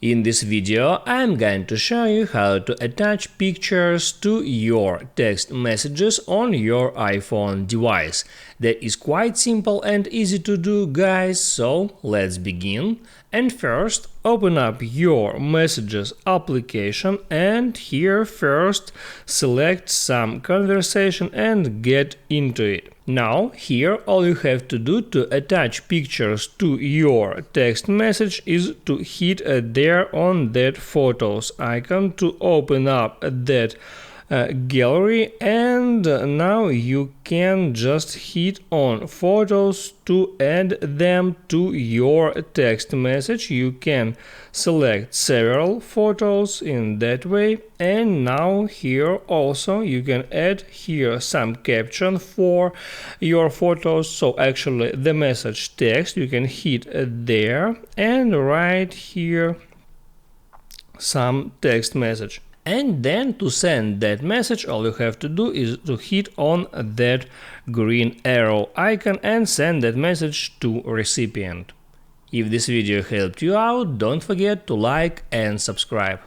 In this video, I'm going to show you how to attach pictures to your text messages on your iPhone device. That is quite simple and easy to do, guys, so let's begin. And first, open up your Messages application and here first select some conversation and get into it. Now, here all you have to do to attach pictures to your text message is to hit there on that photos icon to open up that gallery, and now you can just hit on photos to add them to your text message. You can select several photos in that way, and now here also you can add here some caption for your photos. So actually the message text you can hit there and write here some text message. And then to send that message, all you have to do is to hit on that green arrow icon and send that message to recipient. If this video helped you out, don't forget to like and subscribe.